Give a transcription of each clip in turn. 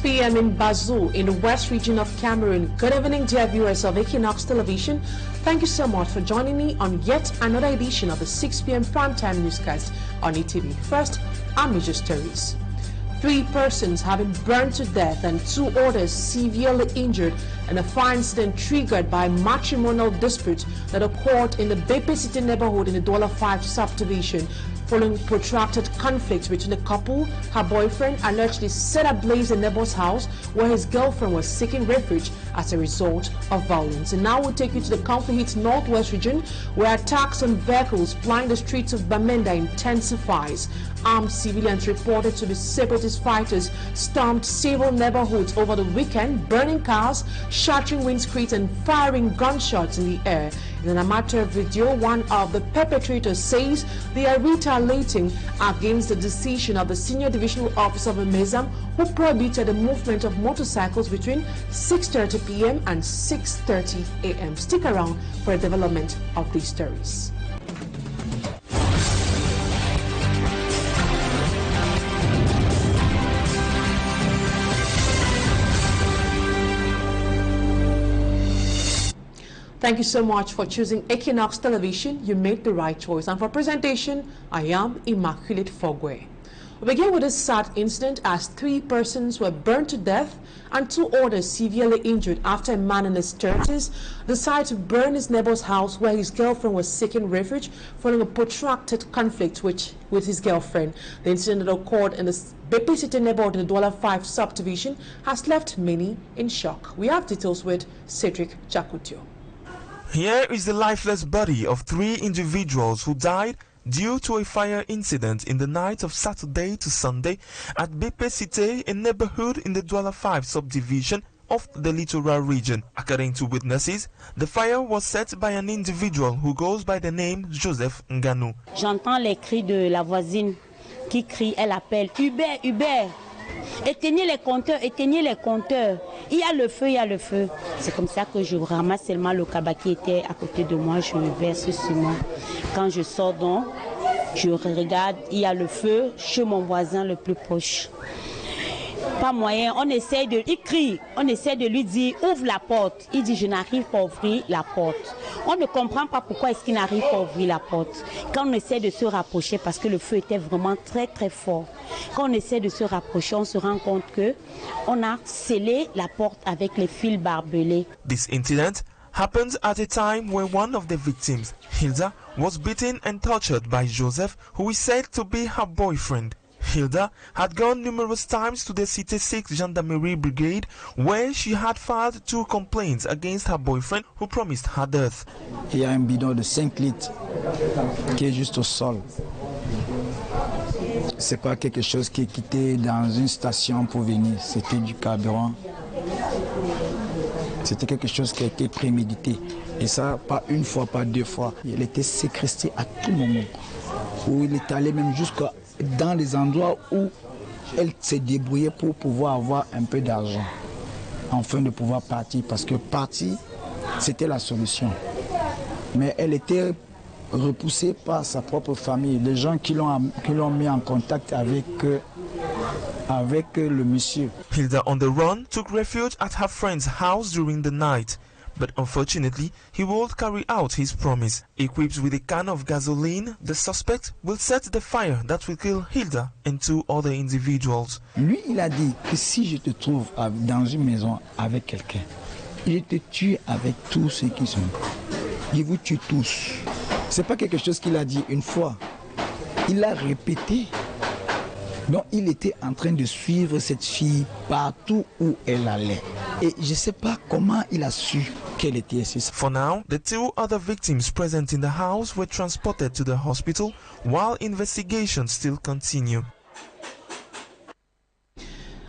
6 p.m. in Bazou in the west region of Cameroon. Good evening, dear viewers of Equinoxe Television. Thank you so much for joining me on yet another edition of the 6 p.m. primetime newscast on ETV. First, our major stories. 3 persons have been burned to death and 2 others severely injured in a fire incident triggered by matrimonial disputes that occurred in the Bepe City neighborhood in the Dollar 5 subdivision. Following protracted conflict between the couple, her boyfriend allegedly set ablaze a neighbor's house where his girlfriend was seeking refuge as a result of violence. And now we'll take you to the conflict northwest region, where attacks on vehicles plying the streets of Bamenda intensifies. Armed civilians reported to be separatist fighters stormed several neighborhoods over the weekend, burning cars, shattering windscreens and firing gunshots in the air. In a matter of video, one of the perpetrators says they are retaliating against the decision of the senior divisional officer of Mezam, who prohibited the movement of motorcycles between 6:30 p.m. and 6:30 a.m. Stick around for a development of these stories. Thank you so much for choosing Equinoxe Television. You made the right choice. And for presentation, I am Immaculate Fogwe. We begin with this sad incident as 3 persons were burned to death and 2 others severely injured after a man in his 30s decided to burn his neighbor's house where his girlfriend was seeking refuge following a protracted conflict with his girlfriend. The incident that occurred in the Bepe City neighborhood in the Dollar 5 subdivision has left many in shock. We have details with Cedric Chakutio. Here is the lifeless body of 3 individuals who died due to a fire incident in the night of Saturday to Sunday at Bepe City, a neighborhood in the Douala 5 subdivision of the littoral region. According to witnesses, the fire was set by an individual who goes by the name Joseph Nganou. J'entends les cris de la voisine qui crie, elle appelle Hubert, Hubert. Éteignez les compteurs, éteignez les compteurs. Il y a le feu, il y a le feu. C'est comme ça que je ramasse seulement le cabas qui était à côté de moi, je le verse sur moi. Quand je sors donc, je regarde, il y a le feu chez mon voisin le plus proche. Pas moyen, on essaie de, il crie, on essaie de lui dire ouvre la porte. Il dit je n'arrive pas à ouvrir la porte. On ne comprend pas pourquoi est-ce qu'il n'arrive pas à ouvrir la porte. Quand on essaie de se rapprocher, parce que le feu était vraiment très très fort. Quand on essaie de se rapprocher, on se rend compte que on a scellé la porte avec les fils barbelés. This incident happened at a time where one of the victims, Hilda, was beaten and tortured by Joseph, who is said to be her boyfriend. Hilda had gone numerous times to the Cité 6 Gendarmerie Brigade, where she had filed 2 complaints against her boyfriend who promised her death. Il y a un bidon de 5 litres qui est juste au sol. C'est pas quelque chose qui est quitté dans une station pour venir, c'était du carburant. C'était quelque chose qui a été prémédité. Et ça, pas une fois, pas 2 fois. Il était séquestré à tout moment. Où il est allé même jusqu'à dans les endroits où elle s'est débrouillée pour pouvoir avoir un peu d'argent, afin de pouvoir partir, parce que partir, c'était la solution. Mais elle était repoussée par sa propre famille, les gens qui l'ont mis en contact avec le monsieur. Hilda, on the run, took refuge at her friend's house during the night. But unfortunately, he won't carry out his promise. Equipped with a can of gasoline, the suspect will set the fire that will kill Hilda and 2 other individuals. Lui, il a dit que si je te trouve dans une maison avec quelqu'un, je te tue avec tous ceux qui sont. Je vous tue tous. C'est pas quelque chose qu'il a dit une fois. Il l'a répété. Donc il était en train de suivre cette fille partout où elle allait. Et je ne sais pas comment il a su qu'elle était ici. For now, the 2 other victims present in the house were transported to the hospital while investigations still continue.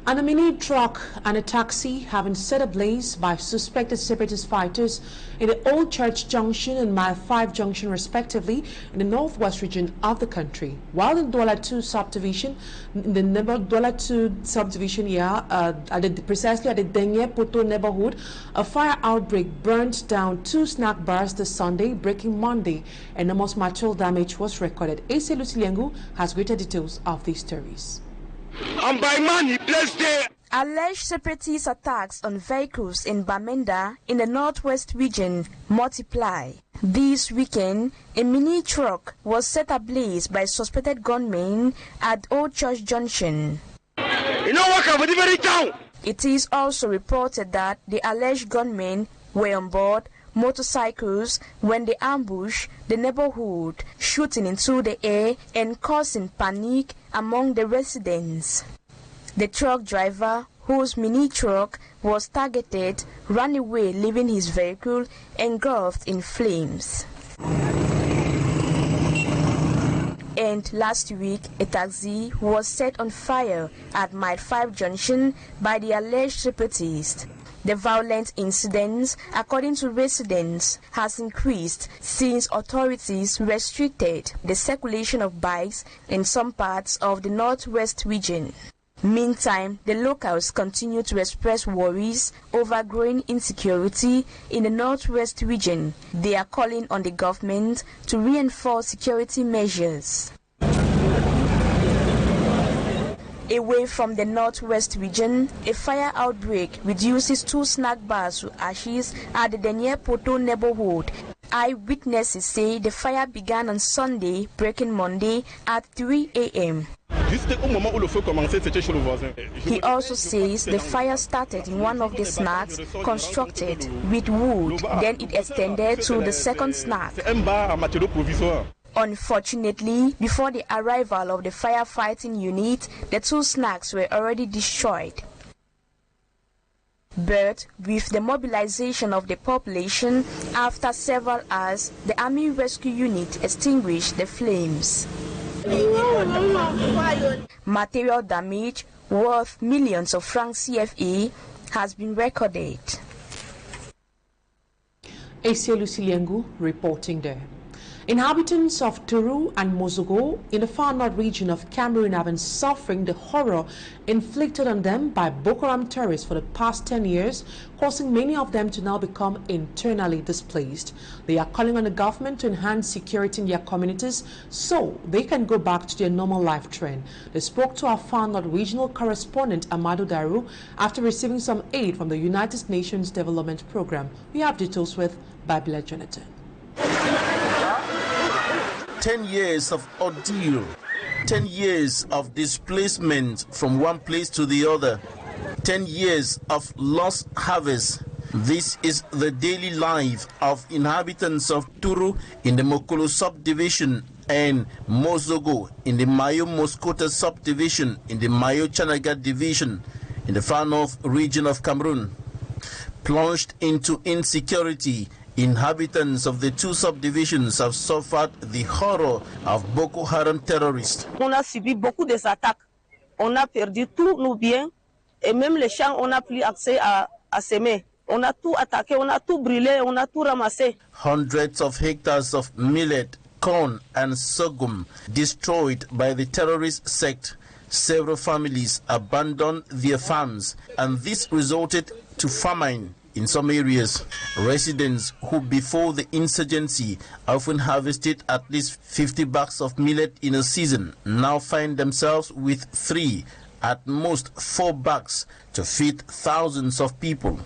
And a mini truck and a taxi have been set ablaze by suspected separatist fighters in the Old Church Junction and Mile 5 Junction respectively in the northwest region of the country. While in Douala 2 subdivision, in the Douala 2 subdivision precisely at the Denye Poto neighborhood, a fire outbreak burned down 2 snack bars this Sunday, breaking Monday. Enormous material damage was recorded. Ese Luciliengu has greater details of these stories. And by man he placed there. Alleged separatist attacks on vehicles in Bamenda in the northwest region multiply. This weekend, a mini truck was set ablaze by suspected gunmen at Old Church Junction. It is also reported that the alleged gunmen were on board motorcycles when they ambushed the neighborhood, shooting into the air and causing panic among the residents. The truck driver, whose mini truck was targeted, ran away, leaving his vehicle engulfed in flames. And last week, a taxi was set on fire at Mile 5 Junction by the alleged separatists. The violent incidents, according to residents, has increased since authorities restricted the circulation of bikes in some parts of the northwest region. Meantime, the locals continue to express worries over growing insecurity in the northwest region. They are calling on the government to reinforce security measures. Away from the northwest region, a fire outbreak reduces 2 snack bars to ashes at the Denier Poto neighborhood. Eyewitnesses say the fire began on Sunday, breaking Monday at 3 a.m. He also says the fire started in one of the snacks constructed with wood, then it extended to the second snack. Unfortunately, before the arrival of the firefighting unit, the 2 snacks were already destroyed. But with the mobilization of the population, after several hours, the Army Rescue Unit extinguished the flames. Material damage worth millions of francs CFA has been recorded. Asia Luciliengu reporting there. Inhabitants of Turu and Mozogo in the far north region of Cameroon have been suffering the horror inflicted on them by Boko Haram terrorists for the past 10 years, causing many of them to now become internally displaced. They are calling on the government to enhance security in their communities so they can go back to their normal life trend. They spoke to our far north regional correspondent Amadou Daru after receiving some aid from the United Nations Development Program. We have details with Babila Jonathan. 10 years of ordeal, 10 years of displacement from one place to the other, 10 years of lost harvest. This is the daily life of inhabitants of Turu in the Mokolo subdivision and Mozogo in the Mayo Moscota subdivision in the Mayo Chanaga division in the far north region of Cameroon. Plunged into insecurity, inhabitants of the 2 subdivisions have suffered the horror of Boko Haram terrorists. On a subi beaucoup des attaques. On a perdu tous nos biens et même les champs, on n'a plus accès à semer. On a tout attaqué, on a tout brûlé, on a tout ramassé. Hundreds of hectares of millet, corn and sorghum destroyed by the terrorist sect. Several families abandoned their farms, and this resulted to famine in some areas. Residents who before the insurgency often harvested at least 50 bags of millet in a season now find themselves with 3, at most 4 bags to feed thousands of people.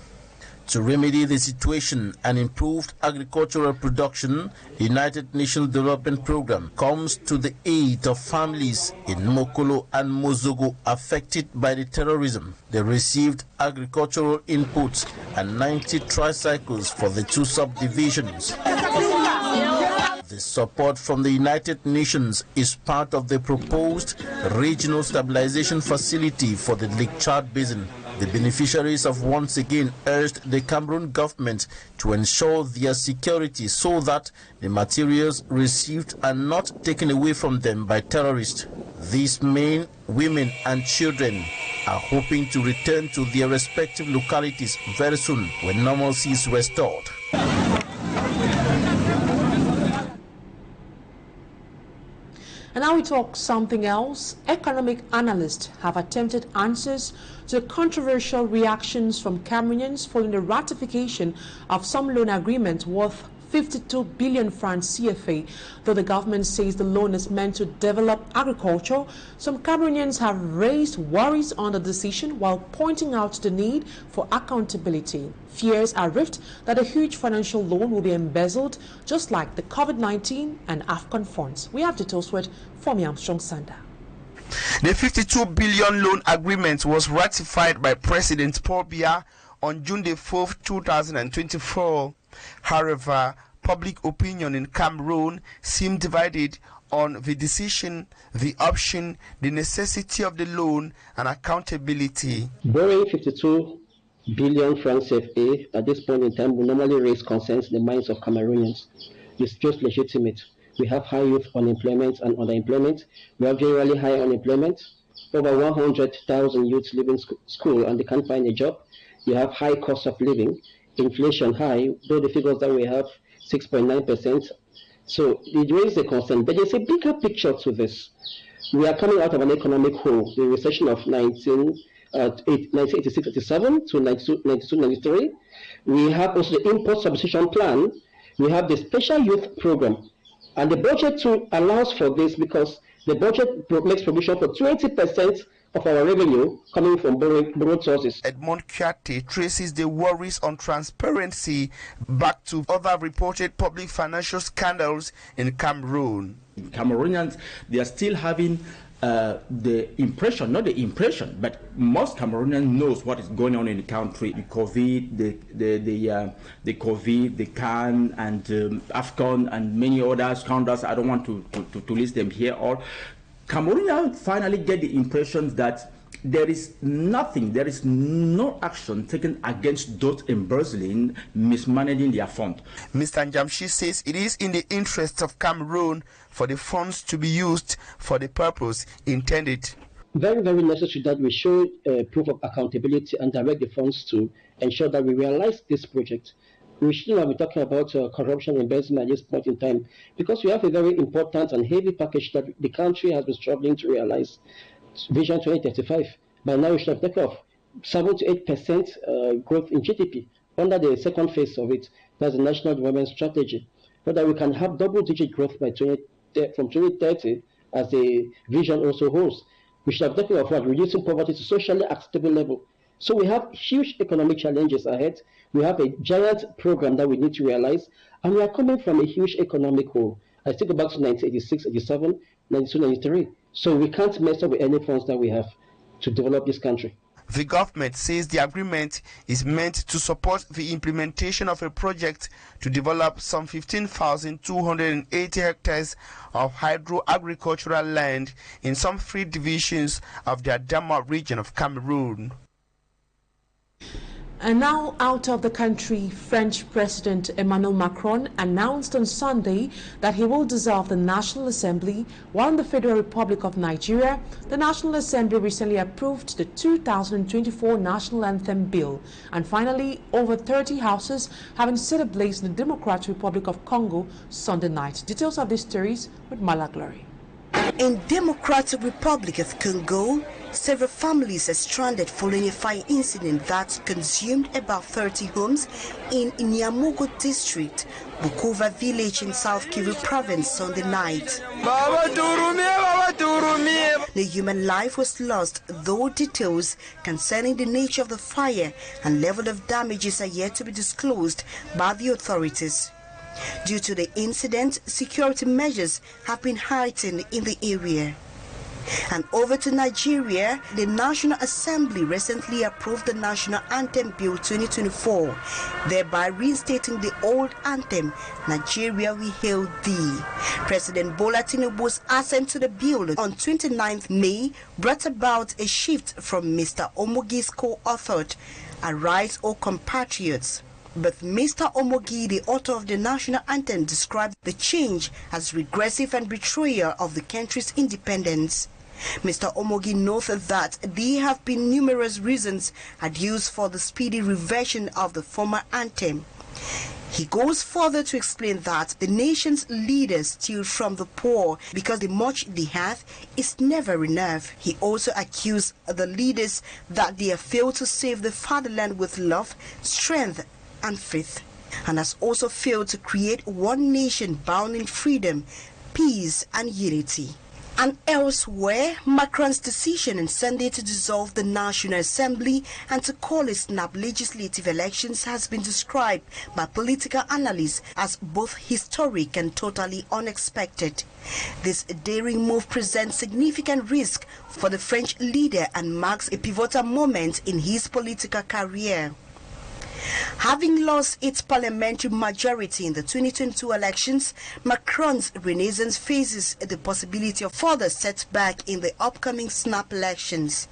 To remedy the situation and improve agricultural production, the United Nations Development Program comes to the aid of families in Mokolo and Mozogo affected by the terrorism. They received agricultural inputs and 90 tricycles for the 2 subdivisions. The support from the United Nations is part of the proposed regional stabilization facility for the Lake Chad Basin. The beneficiaries have once again urged the Cameroon government to ensure their security so that the materials received are not taken away from them by terrorists. These men, women and children are hoping to return to their respective localities very soon when normalcy is restored. And now we talk something else. Economic analysts have attempted answers to the controversial reactions from Cameroonians following the ratification of some loan agreements worth 52 billion francs CFA. Though the government says the loan is meant to develop agriculture, some Cameroonians have raised worries on the decision while pointing out the need for accountability. Fears are rift that a huge financial loan will be embezzled, just like the COVID-19 and AFCON funds. We have details with Fomi Armstrong Sanda. The 52 billion loan agreement was ratified by President Paul Biya on June the 4th, 2024. However, public opinion in Cameroon seemed divided on the decision, the option, the necessity of the loan, and accountability. Borrowing 52 billion francs CFA at this point in time will normally raise concerns in the minds of Cameroonians. It's just legitimate. We have high youth unemployment and underemployment. We have generally high unemployment. Over 100,000 youths leaving school and they can't find a job. You have high cost of living, inflation high, though the figures that we have 6.9%. So it raises a concern. But there's a bigger picture to this. We are coming out of an economic hole, the recession of 1986-87 to 92-93. We have also the import substitution plan. We have the special youth program. And the budget too allows for this because the budget makes provision for 20% of our revenue coming from borrowed sources. Edmond Kiate traces the worries on transparency back to other reported public financial scandals in Cameroon. Cameroonians, they are still having the impression, not the impression, but most Cameroonians knows what is going on in the country. The COVID, the COVID, the CAN, and AFCON, and many other scandals. I don't want to list them here all. Cameroonians finally get the impression that there is nothing, there is no action taken against those embezzling, mismanaging their fund. Mr. Njamshi says it is in the interest of Cameroon for the funds to be used for the purpose intended. Very, very necessary that we show proof of accountability and direct the funds to ensure that we realize this project. We shouldn't have been talking about corruption and embezzlement at this point in time because we have a very important and heavy package that the country has been struggling to realize. Vision 2035. By now we should have taken off 7 to 8% growth in GDP under the second phase of it. That's the National Development Strategy. But that we can have double-digit growth by from 2030 as the vision also holds. We should have taken off reducing poverty to socially acceptable level. So we have huge economic challenges ahead. We have a giant program that we need to realize, and we are coming from a huge economic hole. I still go back to 1986, 87, 92, 93. So we can't mess up with any funds that we have to develop this country. The government says the agreement is meant to support the implementation of a project to develop some 15,280 hectares of hydro-agricultural land in some 3 divisions of the Adama region of Cameroon. And now out of the country, French President Emmanuel Macron announced on Sunday that he will dissolve the National Assembly, while in the Federal Republic of Nigeria, the National Assembly recently approved the 2024 National Anthem Bill. And finally, over 30 houses having set ablaze in the Democratic Republic of Congo Sunday night. Details of these stories with Mala Glory. In Democratic Republic of Congo, several families are stranded following a fire incident that consumed about 30 homes in Nyamogo district, Bukova village in South Kivu province Sunday night. The human life was lost, though details concerning the nature of the fire and level of damages are yet to be disclosed by the authorities. Due to the incident, security measures have been heightened in the area. And over to Nigeria, the National Assembly recently approved the National Anthem Bill 2024, thereby reinstating the old anthem, Nigeria We Hail Thee. President Bola Tinubu's assent to the bill on 29th May brought about a shift from Mr. Omogi's co-authored Arise, O Compatriots. But Mr. Omogi, the author of the national anthem, described the change as regressive and betrayal of the country's independence. Mr. Omogi noted that there have been numerous reasons adduced for the speedy reversion of the former anthem. He goes further to explain that the nation's leaders steal from the poor because the much they have is never enough. He also accused the leaders that they have failed to save the fatherland with love, strength, and faith. and has also failed to create one nation bound in freedom, peace and unity. And elsewhere, Macron's decision on Sunday to dissolve the National Assembly and to call a snap legislative elections has been described by political analysts as both historic and totally unexpected. This daring move presents significant risk for the French leader and marks a pivotal moment in his political career. Having lost its parliamentary majority in the 2022 elections, Macron's renaissance faces the possibility of further setback in the upcoming snap elections.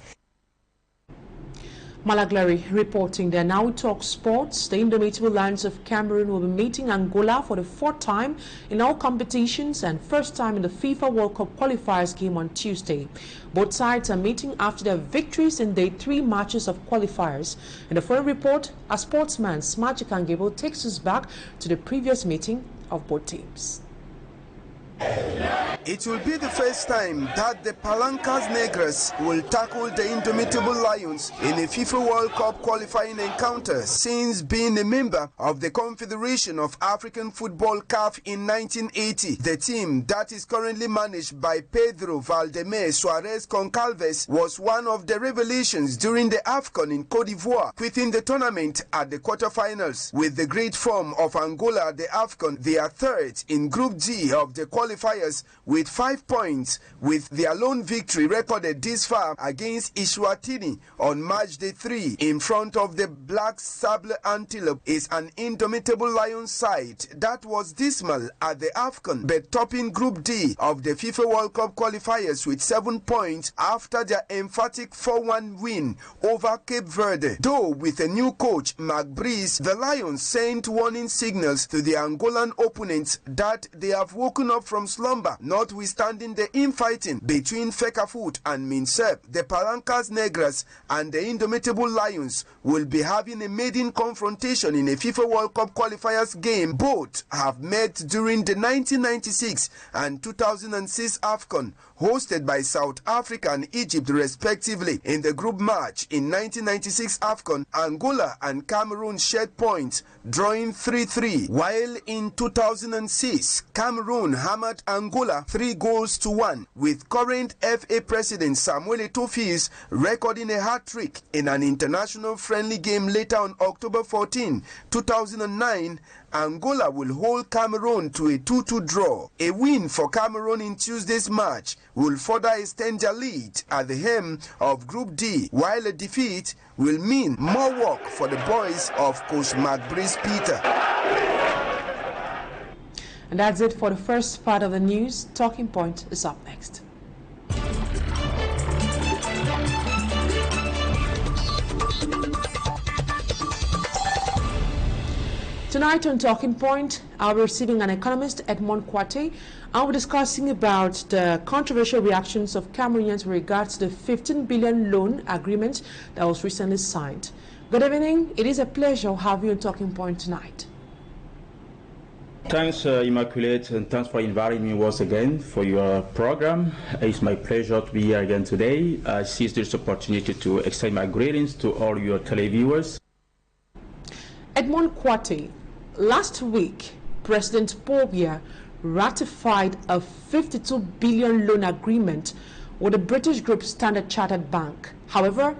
Malaglari reporting there. Now we talk sports. The indomitable Lions of Cameroon will be meeting Angola for the 4th time in all competitions and first time in the FIFA World Cup qualifiers game on Tuesday. Both sides are meeting after their victories in the 3 matches of qualifiers. In the following report, our sportsman Magic Angable takes us back to the previous meeting of both teams. It will be the first time that the Palancas Negras will tackle the indomitable Lions in a FIFA World Cup qualifying encounter since being a member of the Confederation of African Football CAF in 1980. The team that is currently managed by Pedro Valdemar Suarez Concalves was one of the revelations during the AFCON in Cote d'Ivoire, quitting the tournament at the quarterfinals. With the great form of Angola at the AFCON, they are third in Group D of the qualifiers with 5 points, with their lone victory recorded this far against Eswatini on March Day 3 in front of the Black Sable Antelope is an indomitable Lion side that was dismal at the AFCON but topping Group D of the FIFA World Cup qualifiers with 7 points after their emphatic 4-1 win over Cape Verde. Though with a new coach, Marc Brice, the Lions sent warning signals to the Angolan opponents that they have woken up from slumber, notwithstanding the infighting between Fecafoot and Minsep. The Palancas Negras and the indomitable Lions will be having a maiden confrontation in a FIFA World Cup qualifiers game. Both have met during the 1996 and 2006 AFCON, hosted by South Africa and Egypt respectively. In the group match in 1996 AFCON, Angola and Cameroon shared points, drawing 3-3, while in 2006 Cameroon hammered Angola 3-1, with current FA president Samuel Eto'o recording a hat-trick in an international friendly game later on October 14, 2009. Angola will hold Cameroon to a 2-2 draw. A win for Cameroon in Tuesday's match will further extend their lead at the helm of Group D, while a defeat will mean more work for the boys of Coach Marc Brice Peter. And that's it for the first part of the news. Talking Point is up next. Tonight on Talking Point, I'll be receiving an economist, Edmond Kwate. I'll be discussing about the controversial reactions of Cameroonians with regards to the 15 billion loan agreement that was recently signed. Good evening. It is a pleasure having you on Talking Point tonight. Thanks, Immaculate, and thanks for inviting me once again for your program. It's my pleasure to be here again today. I seize this opportunity to extend my greetings to all your televiewers. Edmond Kwate, last week, President Paul Biya ratified a 52 billion loan agreement with the British group Standard Chartered Bank. However,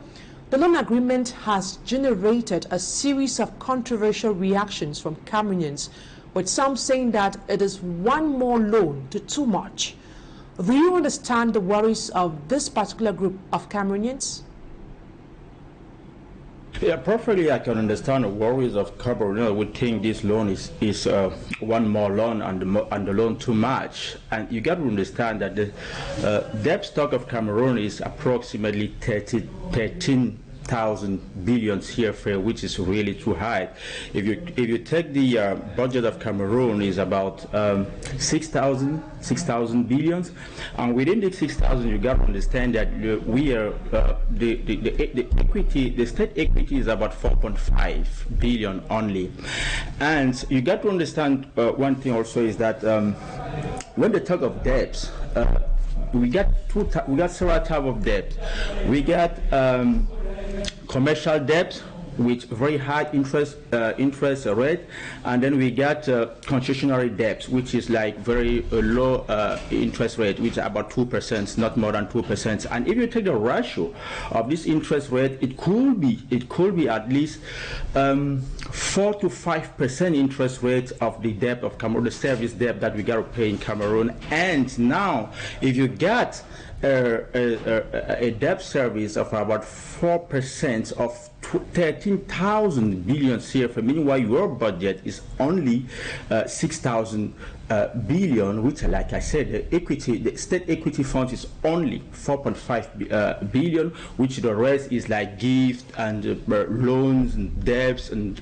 the loan agreement has generated a series of controversial reactions from Cameroonians, with some saying that it is one more loan to too much. Do you understand the worries of this particular group of Cameroonians? Yeah, perfectly. I can understand the worries of Cameroon. I would think this loan is one more loan and the loan too much. And you got to understand that the debt stock of Cameroon is approximately 13,000 billion CFA, which is really too high. If you take the budget of Cameroon is about 6,000 billions, and within the 6,000, you got to understand that we are the equity, the state equity is about 4.5 billion only, and you got to understand one thing also is that when they talk of debts, we got several types of debt. We got commercial debt, with very high interest rate, and then we got concessionary debts, which is like very low interest rate, which is about 2%, not more than 2%. And if you take the ratio of this interest rate, it could be at least 4 to 5% interest rate of the debt of Cameroon, the service debt that we got to pay in Cameroon. And now, if you got a debt service of about 4% of 13,000 billion CFA, meanwhile your budget is only 6,000 billion, which, like I said, the state equity fund is only 4.5 billion, which the rest is like gifts and loans and debts and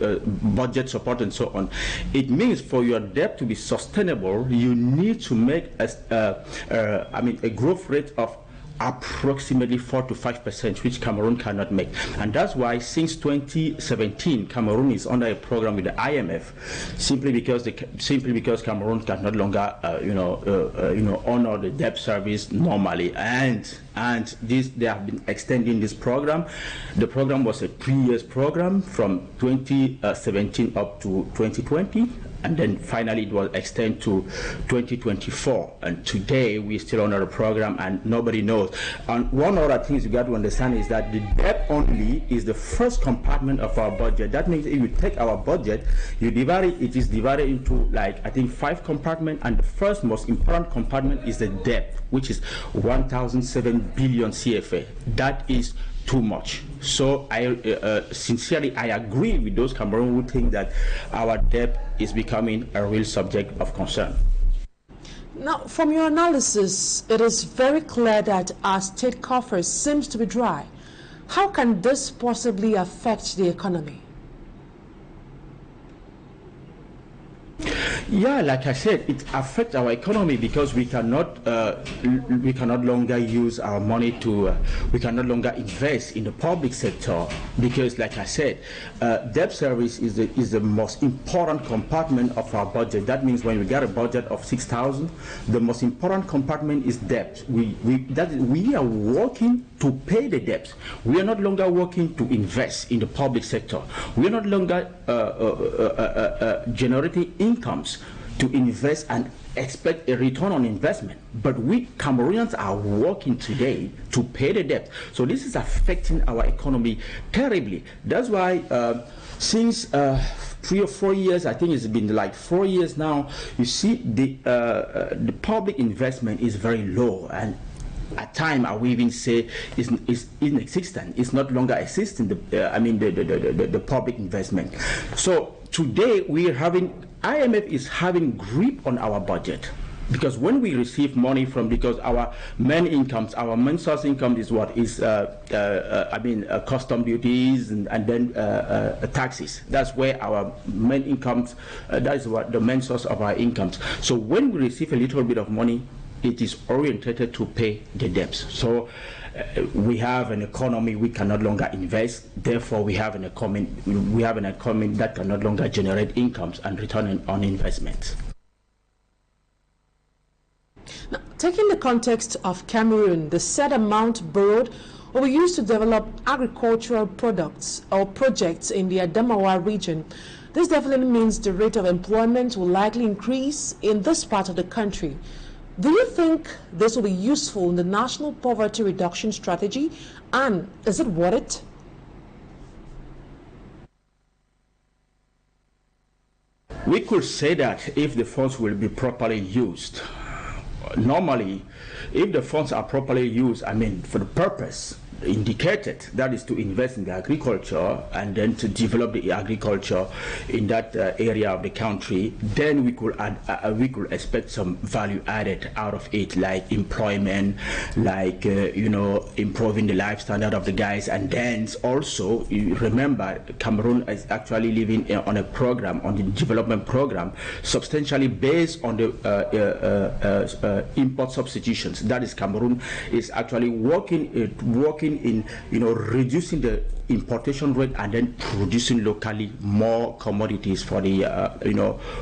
budget support and so on. It means for your debt to be sustainable, you need to make a growth rate of approximately 4 to 5%, which Cameroon cannot make. And that's why since 2017 Cameroon is under a program with the IMF, simply because Cameroon can no longer honor the debt service normally, and they have been extending this program. The program was a 3-year program from 2017 up to 2020, and then finally it was extended to 2024, and today we're still under the program and nobody knows. And one other thing you got to understand is that the debt only is the first compartment of our budget. That means if you take our budget, it is divided into, like, I think 5 compartments, and the first most important compartment is the debt, which is 1,007 billion CFA. That is too much. So I sincerely agree with those Cameroon who think that our debt is becoming a real subject of concern. Now, from your analysis, it is very clear that our state coffers seems to be dry. How can this possibly affect the economy? Yeah, like I said, it affects our economy because we cannot longer use our money to we can no longer invest in the public sector, because, like I said, debt service is the most important compartment of our budget. That means when we got a budget of 6,000, the most important compartment is debt. We are working to pay the debts. We are not longer working to invest in the public sector. We are not longer generating incomes to invest and expect a return on investment. But we Cameroonians are working today to pay the debt. So this is affecting our economy terribly. That's why since 3 or 4 years, I think it's been like 4 years now, you see the public investment is very low, and at time I will even say is inexistent. It's not longer existing. The public investment. So today we are IMF is having grip on our budget, because when we receive money because our main source income is what is custom duties and then taxes. That's where our main incomes. That is what the main source of our incomes. So when we receive a little bit of money, it is oriented to pay the debts. So we have an economy we can no longer invest. Therefore, we have an economy that can no longer generate incomes and return on investment. Now, taking the context of Cameroon, the said amount borrowed will be used to develop agricultural products or projects in the Adamawa region. This definitely means the rate of employment will likely increase in this part of the country. Do you think this will be useful in the national poverty reduction strategy, and is it worth it? We could say that if the funds will be properly used. Normally, if the funds are properly used, for the purpose indicated, that is to invest in the agriculture and then to develop the agriculture in that area of the country, then we could expect some value added out of it, like employment, like improving the life standard of the guys. And then also, you remember, Cameroon is actually living on a program, on the development program, substantially based on the import substitutions. That is, Cameroon is actually working helping in, reducing the importation rate and then producing locally more commodities for the,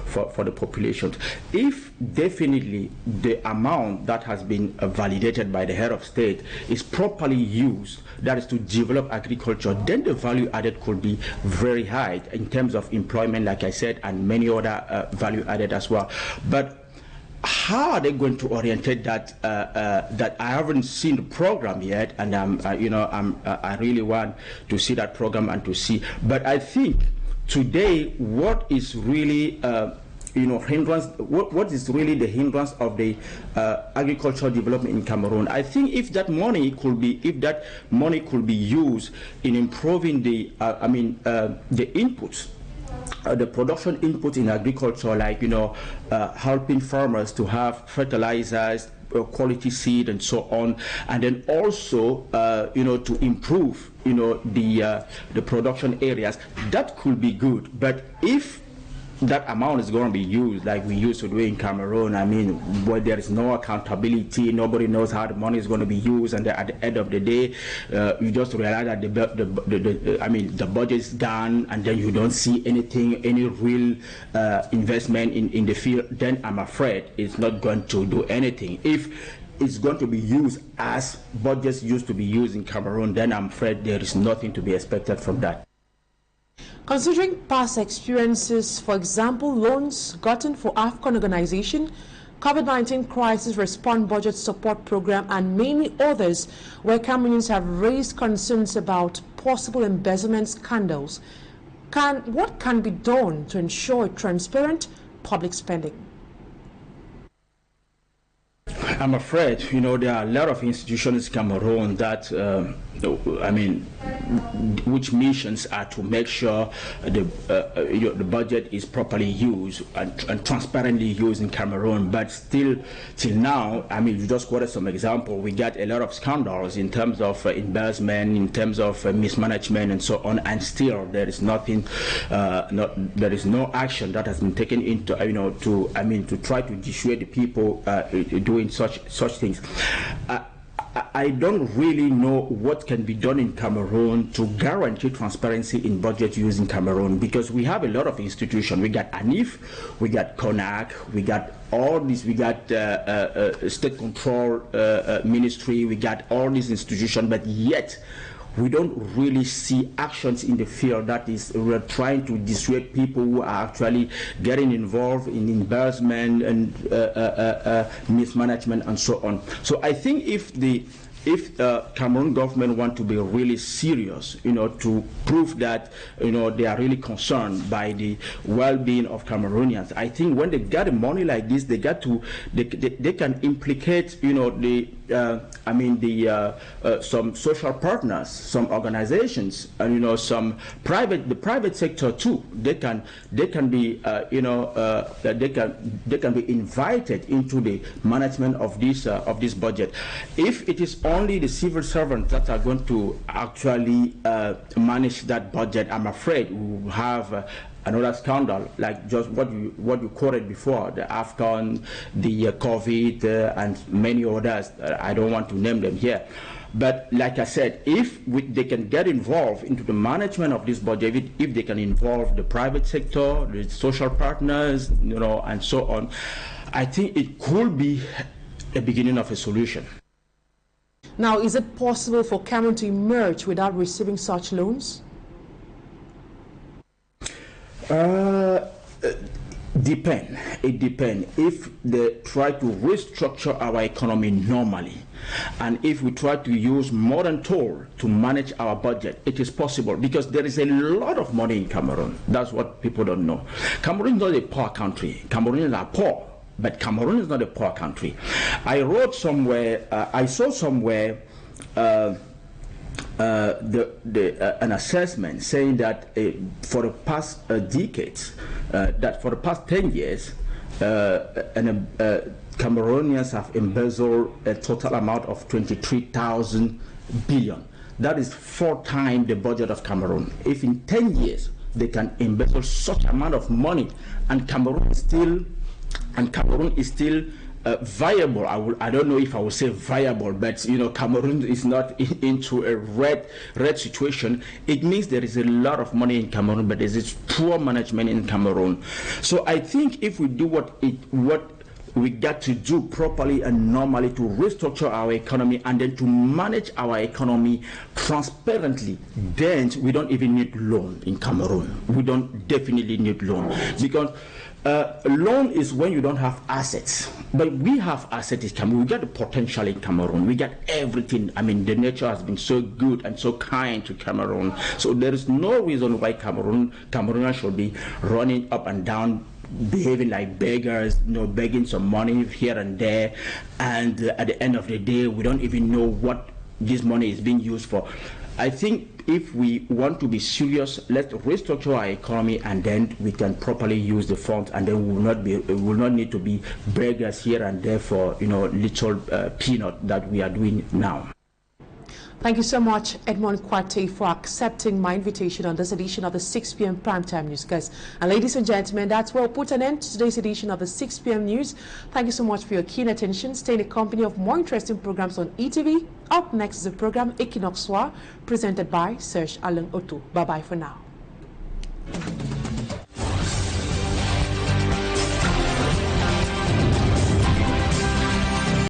for the population. If definitely the amount that has been validated by the head of state is properly used, that is to develop agriculture, then the value added could be very high in terms of employment, like I said, and many other value added as well. But how are they going to orientate that? That I haven't seen the program yet, and I really want to see that program and to see. But I think today, what is really hindrance? What is really the hindrance of the agricultural development in Cameroon? I think if that money could be used in improving the inputs. The production input in agriculture, like helping farmers to have fertilizers, quality seed, and so on, and then also to improve the production areas, that could be good. But if that amount is going to be used like we used to do in Cameroon, I mean, where there is no accountability, nobody knows how the money is going to be used, and at the end of the day, you just realize that the budget is gone, and then you don't see any real investment in the field. Then I'm afraid it's not going to do anything. If it's going to be used as budgets used to be used in Cameroon, then I'm afraid there is nothing to be expected from that. Considering past experiences, for example, loans gotten for AFCON organization, COVID-19 crisis response budget support program, and many others where Cameroonians have raised concerns about possible embezzlement scandals, what can be done to ensure transparent public spending? I'm afraid, there are a lot of institutions in Cameroon that, which missions are to make sure the budget is properly used and transparently used in Cameroon. But still, till now, you just quoted some example. We got a lot of scandals in terms of embezzlement, in terms of mismanagement, and so on. And still, there is nothing. There is no action that has been taken into, to try to dissuade the people doing such things. I don't really know what can be done in Cameroon to guarantee transparency in budget use in Cameroon, because we have a lot of institutions. We got ANIF, we got CONAC, we got all these, we got state control ministry, we got all these institutions, but yet we don't really see actions in the field that is trying to dissuade people who are actually getting involved in embezzlement and mismanagement and so on. So I think if the Cameroon government want to be really serious, to prove that, they are really concerned by the well-being of Cameroonians, I think when they get the money like this, they can implicate, some social partners, some organizations, and the private sector too. They can be invited into the management of this budget. If it is only the civil servants that are going to actually manage that budget, I'm afraid we will have another scandal like just what you quoted before, the AFCON, the COVID, and many others. I don't want to name them here. But like I said, if they can get involved into the management of this budget, if they can involve the private sector, the social partners, and so on, I think it could be a beginning of a solution. Now, is it possible for Cameroon to emerge without receiving such loans? It depends. If they try to restructure our economy normally, and if we try to use modern tools to manage our budget, it is possible, because there is a lot of money in Cameroon. That's what people don't know. Cameroon is not a poor country. Cameroonians are poor, but Cameroon is not a poor country. I wrote somewhere, I saw somewhere an assessment saying that for the past decades, that for the past 10 years, Cameroonians have embezzled a total amount of 23,000 billion. That is 4 times the budget of Cameroon. If in 10 years they can embezzle such amount of money, and Cameroon is still viable. I don't know if I would say viable, but Cameroon is not into a red situation. It means there is a lot of money in Cameroon, but there is poor management in Cameroon. So I think if we do what we got to do properly and normally to restructure our economy and then to manage our economy transparently, then we don't even need loan in Cameroon. We don't definitely need loan, because loan is when you don't have assets, but we have assets in Cameroon. We got the potential in Cameroon. We got everything. I mean, the nature has been so good and so kind to Cameroon. So there is no reason why Cameroonians should be running up and down, behaving like beggars, begging some money here and there, and at the end of the day, we don't even know what this money is being used for. I think if we want to be serious, let's restructure our economy, and then we can properly use the funds, and then we will not need to be beggars here and there for little peanut that we are doing now. Thank you so much, Edmond Kwate, for accepting my invitation on this edition of the 6 p.m. Primetime Newscast. And ladies and gentlemen, that's where we'll put an end to today's edition of the 6 p.m. News. Thank you so much for your keen attention. Stay in the company of more interesting programs on ETV. Up next is the program Equinoxe, presented by Serge Alain Otto. Bye-bye for now.